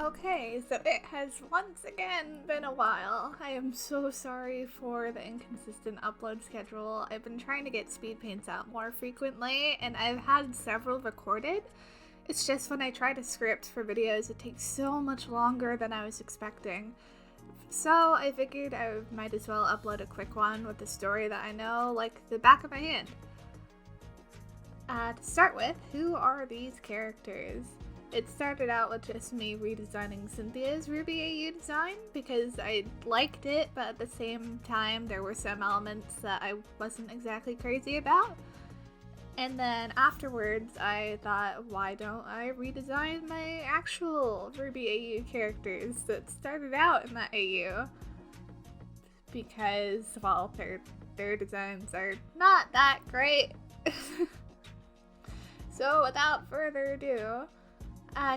Okay, so it has once again been a while. I am so sorry for the inconsistent upload schedule. I've been trying to get speed paints out more frequently, and I've had several recorded. It's just when I try to script for videos, it takes so much longer than I was expecting. So I figured I might as well upload a quick one with a story that I know like the back of my hand. To start with, who are these characters? It started out with just me redesigning Cynthia's RWBY AU design because I liked it, but at the same time there were some elements that I wasn't exactly crazy about. And then afterwards I thought, why don't I redesign my actual RWBY AU characters that started out in that AU? Because, well, their designs are not that great. So without further ado,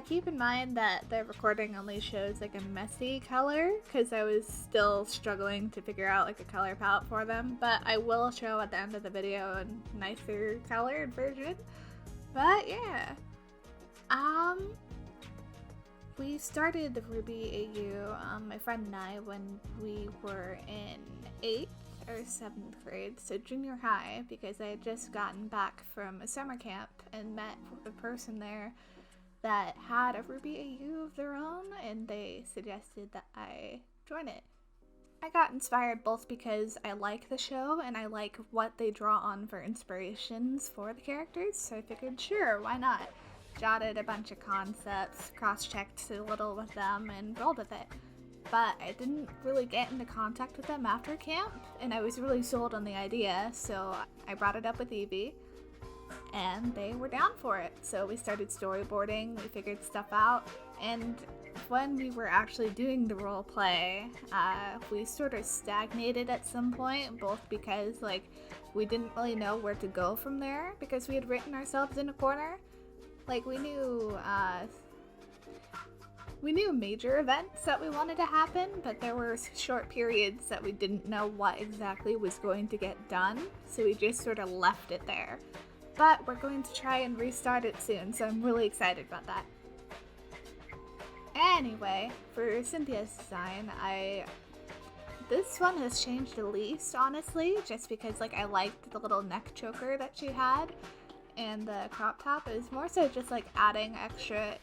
keep in mind that the recording only shows like a messy color because I was still struggling to figure out like a color palette for them, but I will show at the end of the video a nicer colored version. But yeah, we started the RWBY AU, my friend and I, when we were in 8th or 7th grade, so junior high, because I had just gotten back from a summer camp and met a person there that had a RWBY AU of their own, and they suggested that I join it. I got inspired both because I like the show and I like what they draw on for inspirations for the characters, so I figured sure, why not? Jotted a bunch of concepts, cross-checked a little with them, and rolled with it. But I didn't really get into contact with them after camp, and I was really sold on the idea, so I brought it up with Evie, and they were down for it. So we started storyboarding, we figured stuff out, and when we were actually doing the role play, we sort of stagnated at some point, both because like we didn't really know where to go from there because we had written ourselves in a corner. Like we knew major events that we wanted to happen, but there were short periods that we didn't know what exactly was going to get done, so we just sort of left it there. But we're going to try and restart it soon, so I'm really excited about that. Anyway, for Cynthia's design, this one has changed the least, honestly, just because like I liked the little neck choker that she had, and the crop top is more so just like adding extra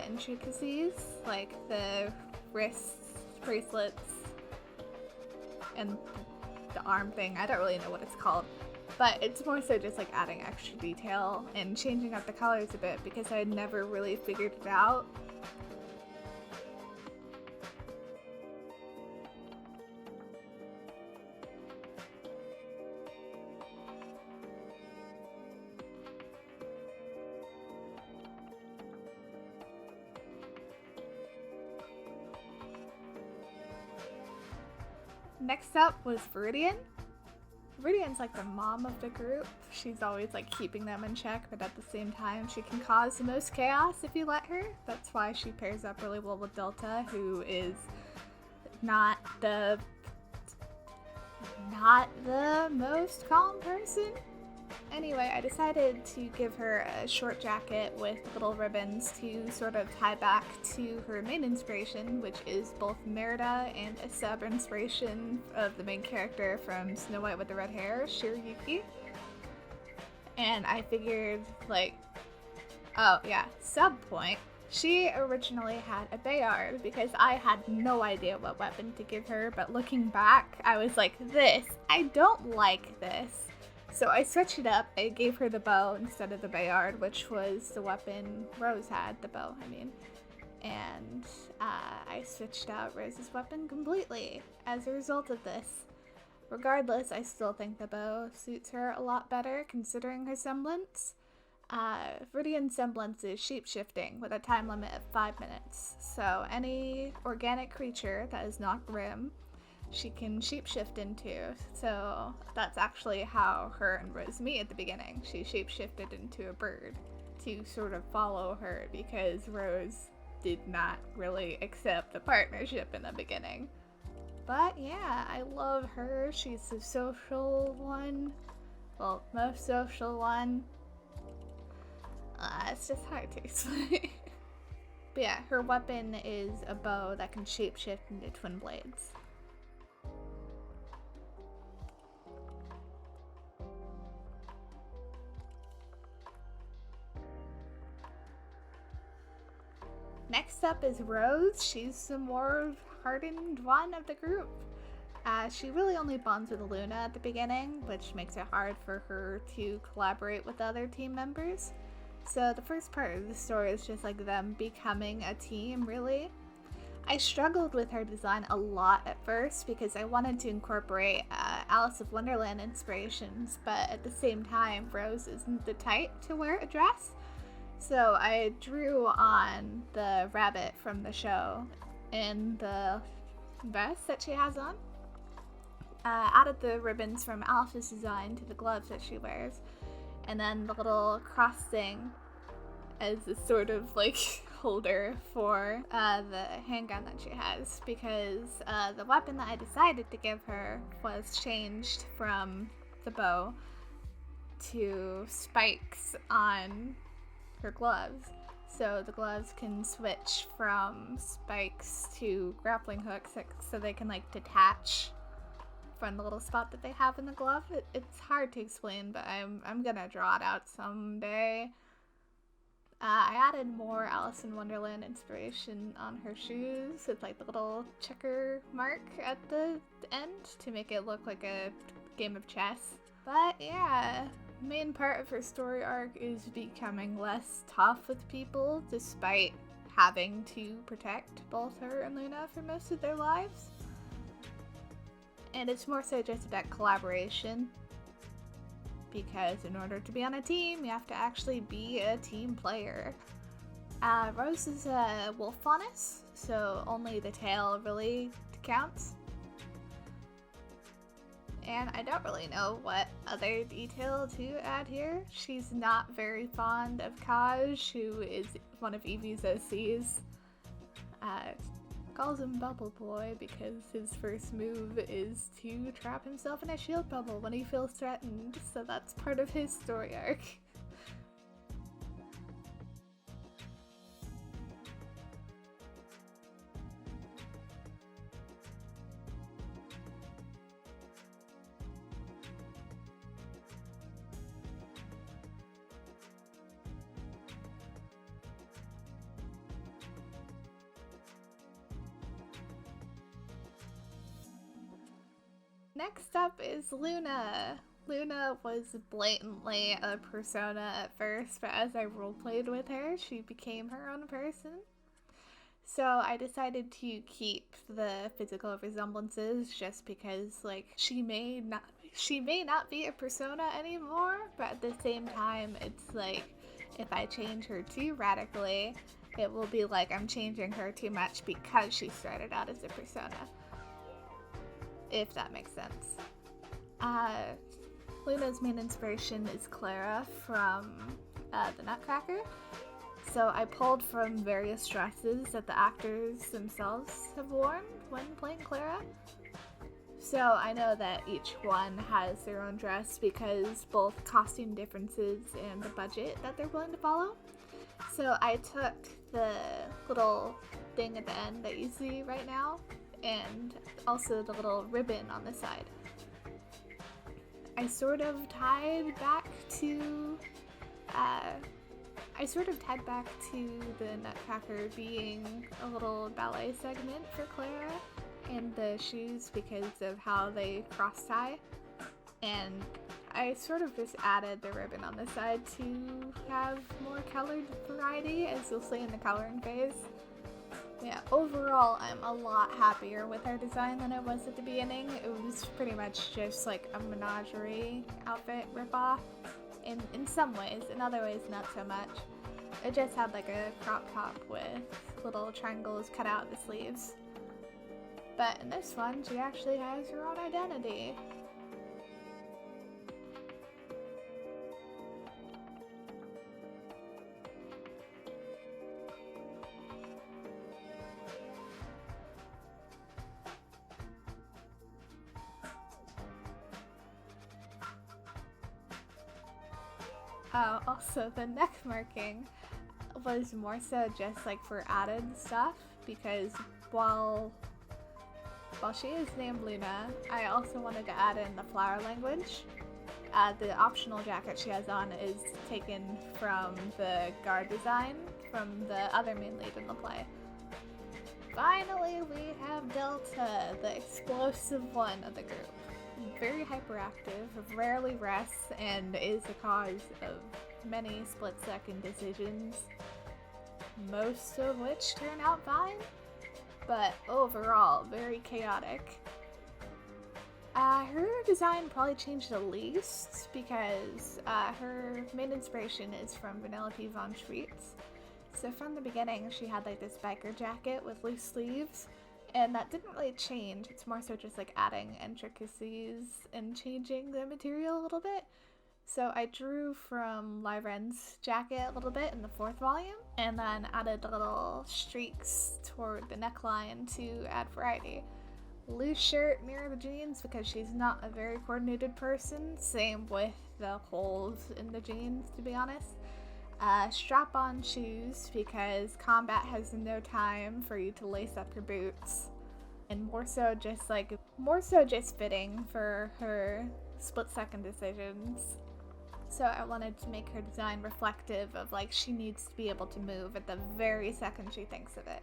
intricacies, like the wrists, bracelets, and the arm thing. I don't really know what it's called. But it's more so just like adding extra detail and changing up the colors a bit because I had never really figured it out. Next up was Viridian. Viridian's like the mom of the group. She's always like keeping them in check, but at the same time she can cause the most chaos if you let her. That's why she pairs up really well with Delta, who is not the most calm person. Anyway, I decided to give her a short jacket with little ribbons to sort of tie back to her main inspiration, which is both Merida and a sub-inspiration of the main character from Snow White with the Red Hair, Shiryuki. And I figured, like, oh yeah, sub-point. She originally had a Bayard because I had no idea what weapon to give her, but looking back, I was like, I don't like this. So I switched it up. I gave her the bow instead of the Bayard, which was the weapon Rose had, the bow, I mean. And I switched out Rose's weapon completely as a result of this. Regardless, I still think the bow suits her a lot better considering her semblance. Viridian's semblance is shape-shifting with a time limit of 5 minutes. So any organic creature that is not Grim, she can shapeshift into, so that's actually how her and Rose meet at the beginning. She shapeshifted into a bird to sort of follow her because Rose did not really accept the partnership in the beginning. But yeah, I love her. She's the social one. Well, most social one. It's just hard to explain. But yeah, her weapon is a bow that can shapeshift into twin blades. Next up is Rose. She's the more hardened one of the group. She really only bonds with Luna at the beginning, which makes it hard for her to collaborate with the other team members. So the first part of the story is just like them becoming a team, really. I struggled with her design a lot at first because I wanted to incorporate Alice of Wonderland inspirations, but at the same time, Rose isn't the type to wear a dress. So I drew on the rabbit from the show and the vest that she has on. Added the ribbons from Alice's design to the gloves that she wears. And then the little cross thing as a sort of like holder for the handgun that she has. Because the weapon that I decided to give her was changed from the bow to spikes on her gloves, so the gloves can switch from spikes to grappling hooks so they can like detach from the little spot that they have in the glove. It's hard to explain, but I'm gonna draw it out someday. I added more Alice in Wonderland inspiration on her shoes with like the little checker mark at the end to make it look like a game of chess. But yeah, main part of her story arc is becoming less tough with people despite having to protect both her and Luna for most of their lives. And it's more so just about collaboration, because in order to be on a team, you have to actually be a team player. Rose is a wolf faunus, so only the tail really counts. And I don't really know what other detail to add here. She's not very fond of Kaj, who is one of Evie's OCs. Calls him Bubble Boy because his first move is to trap himself in a shield bubble when he feels threatened, so that's part of his story arc. Next up is Luna. Luna was blatantly a persona at first, but as I roleplayed with her, she became her own person. So I decided to keep the physical resemblances just because, like, she may not be a persona anymore, but at the same time, it's like, if I change her too radically, it will be like I'm changing her too much because she started out as a persona. If that makes sense. Luna's main inspiration is Clara from the Nutcracker. So I pulled from various dresses that the actors themselves have worn when playing Clara. So I know that each one has their own dress because both costume differences and the budget that they're willing to follow. So I took the little thing at the end that you see right now, and also the little ribbon on the side. I sort of tied back to the Nutcracker being a little ballet segment for Clara and the shoes because of how they cross tie, and I sort of just added the ribbon on the side to have more colored variety, as you'll see in the coloring phase. Yeah, overall, I'm a lot happier with our design than I was at the beginning. It was pretty much just like a menagerie outfit ripoff in some ways, in other ways not so much. It just had like a crop top with little triangles cut out of the sleeves. But in this one, she actually has her own identity. Oh, also the neck marking. was more so just like for added stuff, because while she is named Luna, I also wanted to add in the flower language. The optional jacket she has on is taken from the guard design from the other main lead in the play. Finally, we have Delta, the explosive one of the group. Very hyperactive, rarely rests, and is the cause of many split-second decisions, most of which turn out fine, but overall very chaotic. Her design probably changed the least because her main inspiration is from Vanellope von Schweetz. So from the beginning she had like this biker jacket with loose sleeves, and that didn't really change. It's more so just like adding intricacies and changing the material a little bit. So I drew from Lyren's jacket a little bit in the 4th volume, and then added little streaks toward the neckline to add variety. Loose shirt near the jeans because she's not a very coordinated person. Same with the holes in the jeans, to be honest. Strap-on shoes because combat has no time for you to lace up your boots. And more so just fitting for her split-second decisions. So I wanted to make her design reflective of like she needs to be able to move at the very second she thinks of it.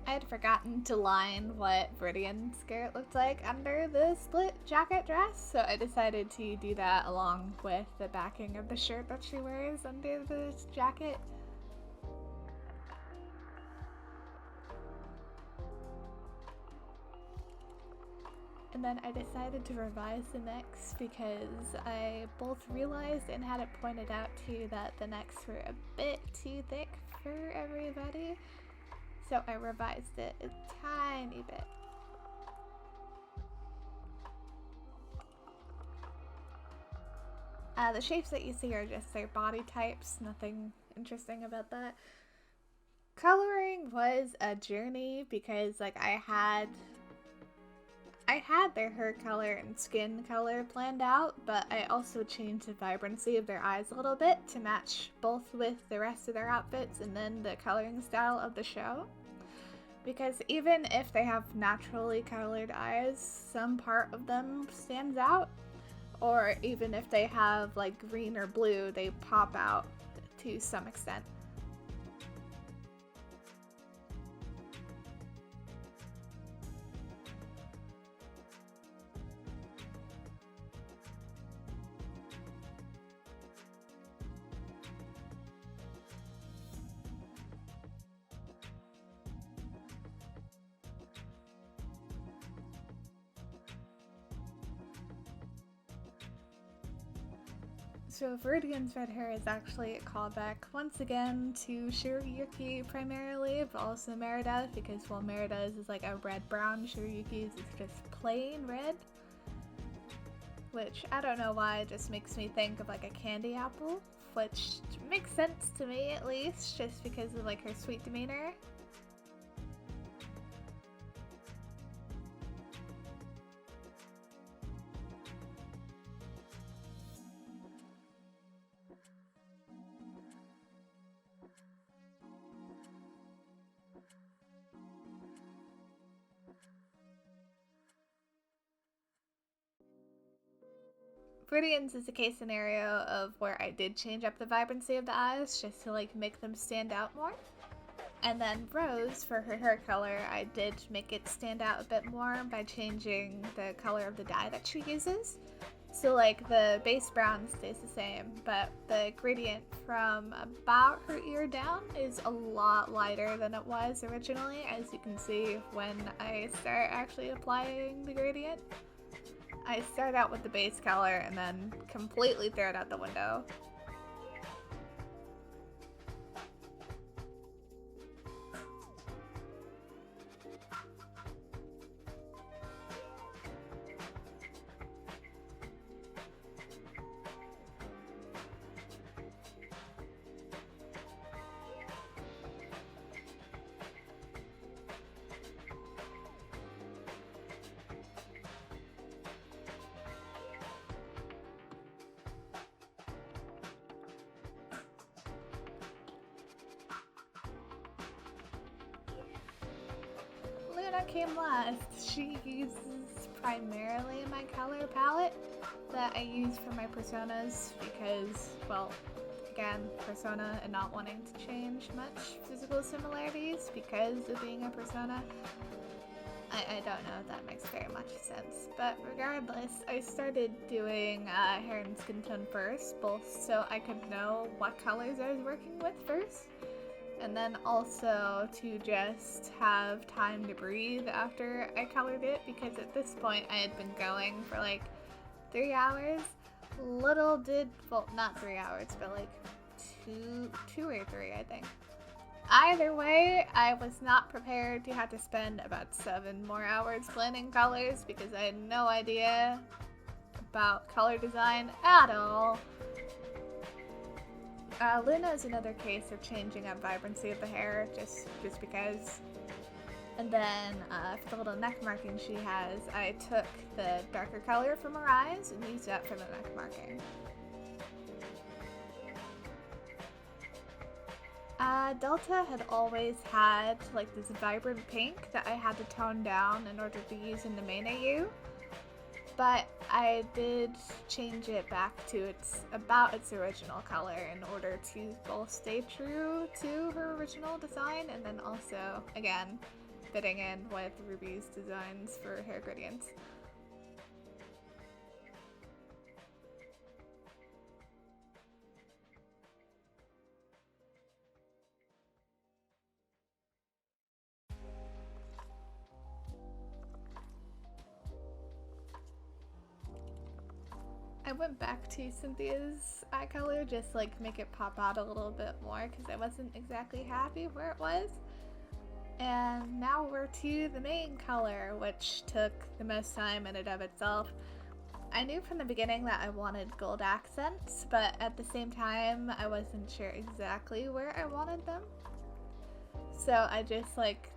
I had forgotten to line what Viridian's skirt looked like under the split jacket dress, so I decided to do that along with the backing of the shirt that she wears under the jacket. And then I decided to revise the necks because I both realized and had it pointed out too that the necks were a bit too thick for everybody. So I revised it a tiny bit. The shapes that you see are just their body types, nothing interesting about that. Coloring was a journey because like I had their hair color and skin color planned out, but I also changed the vibrancy of their eyes a little bit to match both with the rest of their outfits and then the coloring style of the show. Because even if they have naturally colored eyes, some part of them stands out. Or even if they have like green or blue, they pop out to some extent. So Viridian's red hair is actually a callback once again to Shiryuki primarily, but also Merida's, because while Merida's is like a red-brown, Shiryuki's is just plain red. Which, I don't know why, it just makes me think of like a candy apple, which makes sense to me at least, just because of like her sweet demeanor. Viridian's is a case scenario of where I did change up the vibrancy of the eyes just to like make them stand out more. And then Rose, for her hair color, I did make it stand out a bit more by changing the color of the dye that she uses. So like the base brown stays the same, but the gradient from about her ear down is a lot lighter than it was originally, as you can see when I start actually applying the gradient. I start out with the base color and then completely throw it out the window. Luna came last. She uses primarily my color palette that I use for my personas because, well, again, persona and not wanting to change much physical similarities because of being a persona. I don't know if that makes very much sense, but regardless, I started doing hair and skin tone first, both so I could know what colors I was working with first, and then also to just have time to breathe after I colored it, because at this point I had been going for like 3 hours. Little did, well, not 3 hours, but like two or three, I think. Either way, I was not prepared to have to spend about 7 more hours blending colors because I had no idea about color design at all. Luna is another case of changing up vibrancy of the hair just because. And then for the little neck marking she has, I took the darker color from her eyes and used that for the neck marking. Delta had always had like this vibrant pink that I had to tone down in order to use in the main AU, but I did change it back to about its original color in order to both stay true to her original design and then also, again, fitting in with RWBY's designs for hair gradients. I went back to Cynthia's eye color, just like make it pop out a little bit more because I wasn't exactly happy where it was. And now we're to the main color, which took the most time in and of itself. I knew from the beginning that I wanted gold accents, but at the same time I wasn't sure exactly where I wanted them. So I just like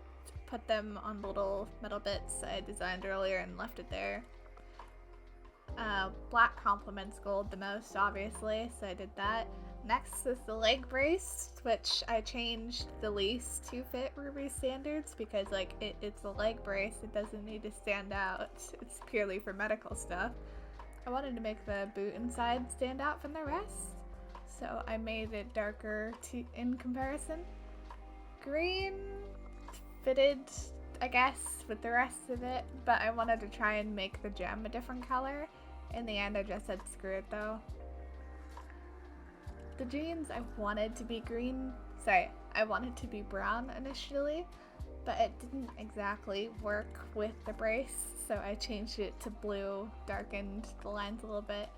put them on little metal bits I designed earlier and left it there. Black complements gold the most, obviously, so I did that. Next is the leg brace, which I changed the least to fit RWBY standards because, like, it's a leg brace, it doesn't need to stand out. It's purely for medical stuff. I wanted to make the boot inside stand out from the rest, so I made it darker in comparison. Green fitted, I guess, with the rest of it, but I wanted to try and make the gem a different color. In the end, I just said screw it though. The jeans I wanted to be I wanted to be brown initially, but it didn't exactly work with the brace, so I changed it to blue, darkened the lines a little bit.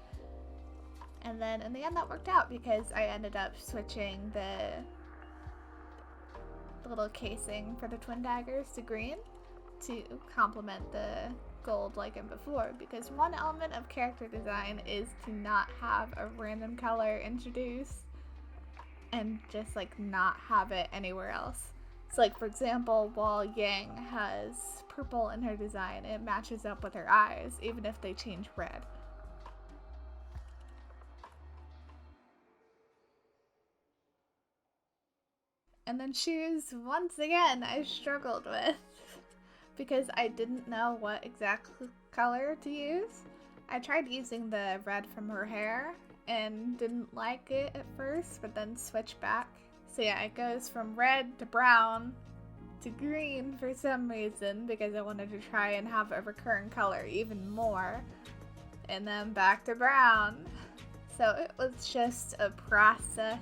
And then in the end that worked out because I ended up switching the little casing for the twin daggers to green to complement the gold like in before, because one element of character design is to not have a random color introduced and just like not have it anywhere else. So like for example, while Yang has purple in her design, it matches up with her eyes even if they change red. And then shoes, once again, I struggled with because I didn't know what exact color to use. I tried using the red from her hair and didn't like it at first, but then switched back. So yeah, it goes from red to brown to green for some reason because I wanted to try and have a recurring color even more. and then back to brown. So it was just a process.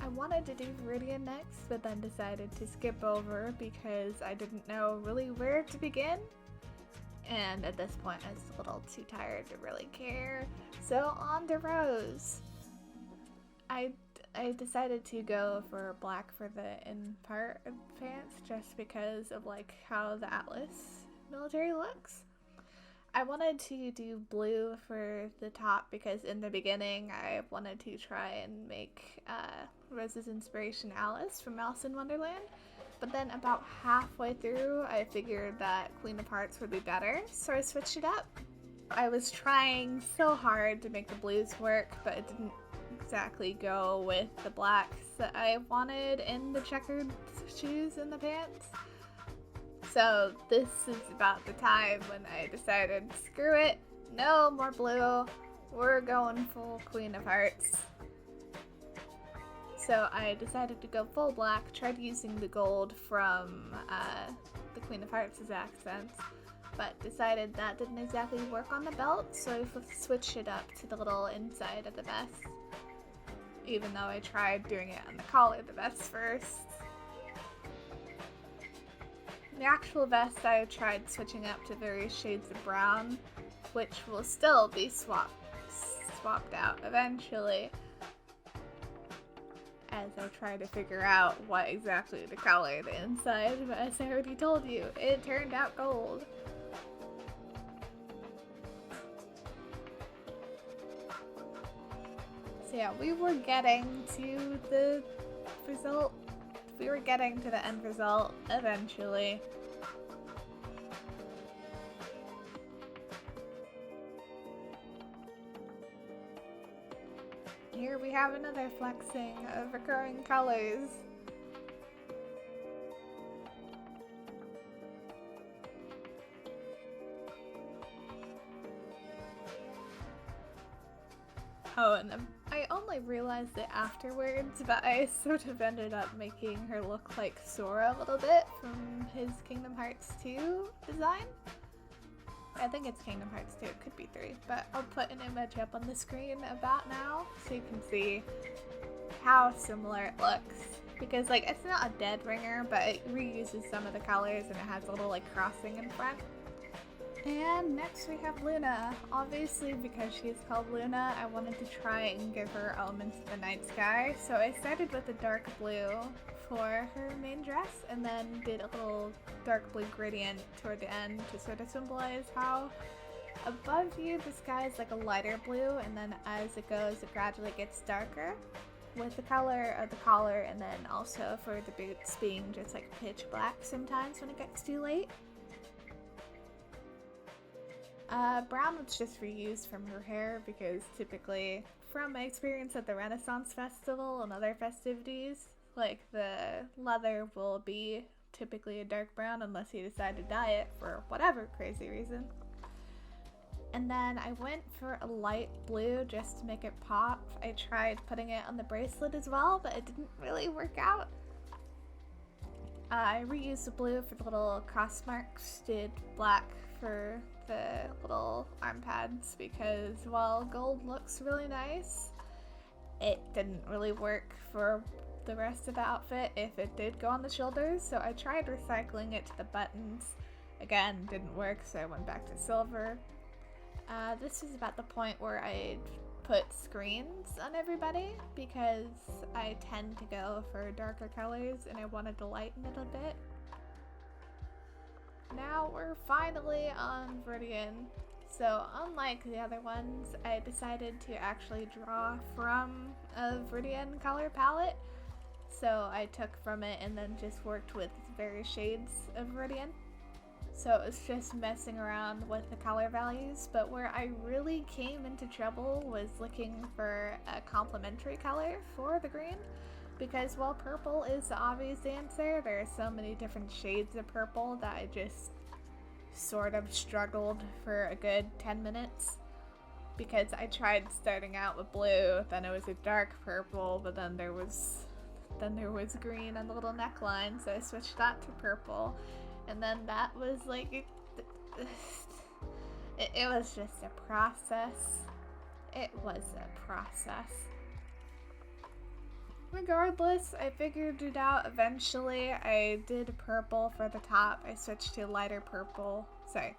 I wanted to do Viridian next, but then decided to skip over because I didn't know really where to begin. And at this point I was a little too tired to really care. So on to Rose. I decided to go for black for the in part of pants just because of like how the Atlas military looks. I wanted to do blue for the top because in the beginning I wanted to try and make Rose's inspiration Alice from Alice in Wonderland, but then about halfway through I figured that Queen of Hearts would be better, so I switched it up. I was trying so hard to make the blues work, but it didn't exactly go with the blacks that I wanted in the checkered shoes and the pants. So this is about the time when I decided, screw it, no more blue, we're going full Queen of Hearts. So I decided to go full black, tried using the gold from the Queen of Hearts as accents, but decided that didn't exactly work on the belt, so I switched it up to the little inside of the vest, even though I tried doing it on the collar of the vest first. The actual vest I tried switching up to various shades of brown, which will still be swapped out eventually, as I try to figure out what exactly to color the inside, but as I already told you, it turned out gold. So yeah, we were getting to the result. We were getting to the end result eventually. Here we have another flexing of recurring colors. Oh, and I only realized it afterwards, but I sort of ended up making her look like Sora a little bit from his Kingdom Hearts 2 design. I think it's Kingdom Hearts 2, it could be 3, but I'll put an image up on the screen about now so you can see how similar it looks. Because like, it's not a dead ringer, but it reuses some of the colors and it has a little like crossing in front. And next we have Luna. Obviously, because she's called Luna, I wanted to try and give her elements of the night sky. So I started with a dark blue for her main dress, and then did a little dark blue gradient toward the end to sort of symbolize how above you the sky is like a lighter blue, and then as it goes, it gradually gets darker with the color of the collar, and then also for the boots being just like pitch black sometimes when it gets too late. Brown was just reused from her hair because typically, from my experience at the Renaissance Festival and other festivities, like the leather will be typically a dark brown unless you decide to dye it for whatever crazy reason. And then I went for a light blue just to make it pop. I tried putting it on the bracelet as well, but it didn't really work out. I reused the blue for the little cross marks, did black for the little arm pads because while gold looks really nice, it didn't really work for the rest of the outfit if it did go on the shoulders, so I tried recycling it to the buttons. Again, didn't work, so I went back to silver. This is about the point where I put screens on everybody because I tend to go for darker colors and I wanted to lighten it a bit. Now we're finally on Viridian. So unlike the other ones, I decided to actually draw from a Viridian color palette. So I took from it and then just worked with various shades of Viridian. So it was just messing around with the color values, but where I really came into trouble was looking for a complementary color for the green, because while purple is the obvious answer, there are so many different shades of purple that I just sort of struggled for a good 10 minutes, because I tried starting out with blue, then it was a dark purple, but then there was green on the little neckline, so I switched that to purple, and then that was like it was just a process. It was a process. Regardless, I figured it out eventually. I did purple for the top. I switched to lighter purple. Sorry.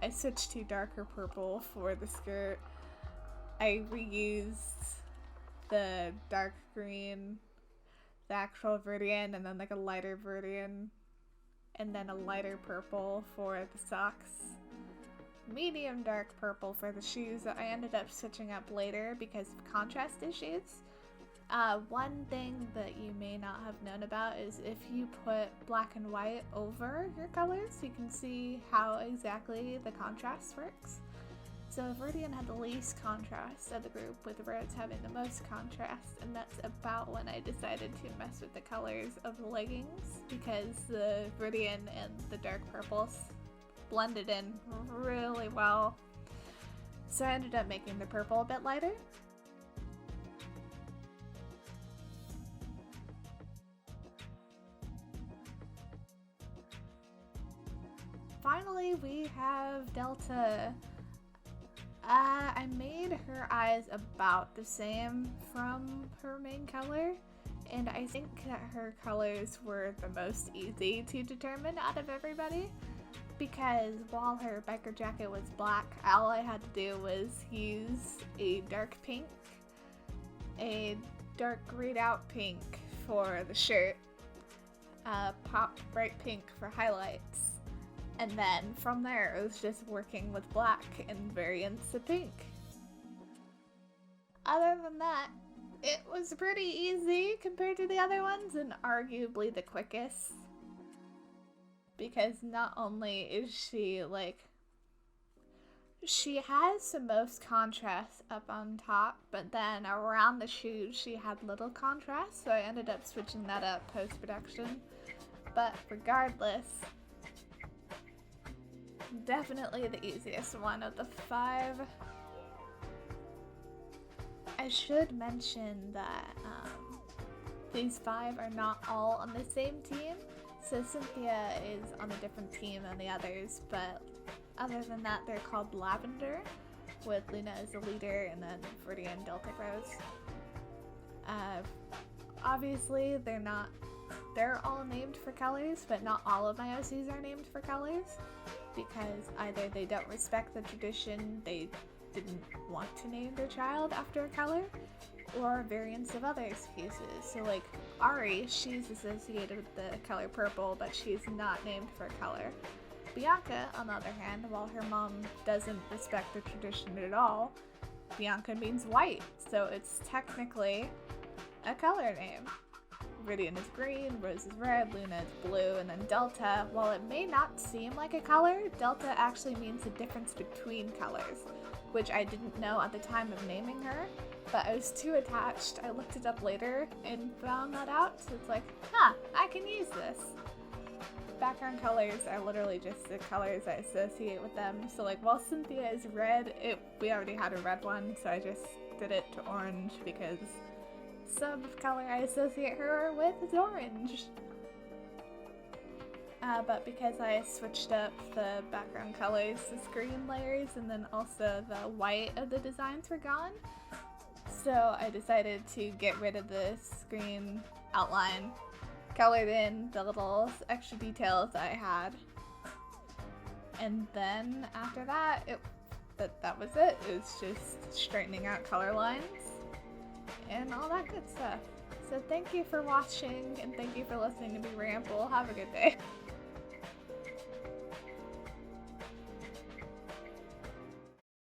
I switched to darker purple for the skirt. I reused the dark green, the actual Viridian, and then like a lighter Viridian, and then a lighter purple for the socks. Medium dark purple for the shoes that I ended up switching up later because of contrast issues. One thing that you may not have known about is if you put black and white over your colors, you can see how exactly the contrast works. So Viridian had the least contrast of the group, with Rhodes having the most contrast, and that's about when I decided to mess with the colors of the leggings, because the Viridian and the dark purples blended in really well. So I ended up making the purple a bit lighter. Finally, we have Delta. I made her eyes about the same from her main color, and I think that her colors were the most easy to determine out of everybody, because while her biker jacket was black, all I had to do was use a dark pink, a dark grayed out pink for the shirt, pop bright pink for highlights, and then from there it was just working with black and variants of pink. Other than that, it was pretty easy compared to the other ones, and arguably the quickest. Because not only is she she has the most contrast up on top, but then around the shoes she had little contrast, so I ended up switching that up post-production. But regardless, definitely the easiest one of the 5. I should mention that these 5 are not all on the same team. So Cynthia is on a different team than the others, but other than that, they're called Lavender, with Luna as the leader, and then Viridian, Delta, Rose. Obviously, they're all named for colors, but not all of my OCs are named for colors, because either they don't respect the tradition, they didn't want to name their child after a color, or variants of other excuses. So like Ari, she's associated with the color purple, but she's not named for a color. Bianca, on the other hand, while her mom doesn't respect the tradition at all, Bianca means white, so it's technically a color name. Viridian is green, Rose is red, Luna is blue, and then Delta, while it may not seem like a color, Delta actually means the difference between colors, which I didn't know at the time of naming her, but I was too attached. I looked it up later and found that out, so it's like, I can use this. Background colors are literally just the colors I associate with them, so like while Cynthia is red, we already had a red one, so I just did it to orange because sub-color I associate her with is orange. But because I switched up the background colors, the screen layers, and then also the white of the designs were gone, so I decided to get rid of the screen outline, colored in the little extra details I had, and then after that, that was it. It was just straightening out color lines and all that good stuff. So thank you for watching, and thank you for listening to me ramble. Have a good day.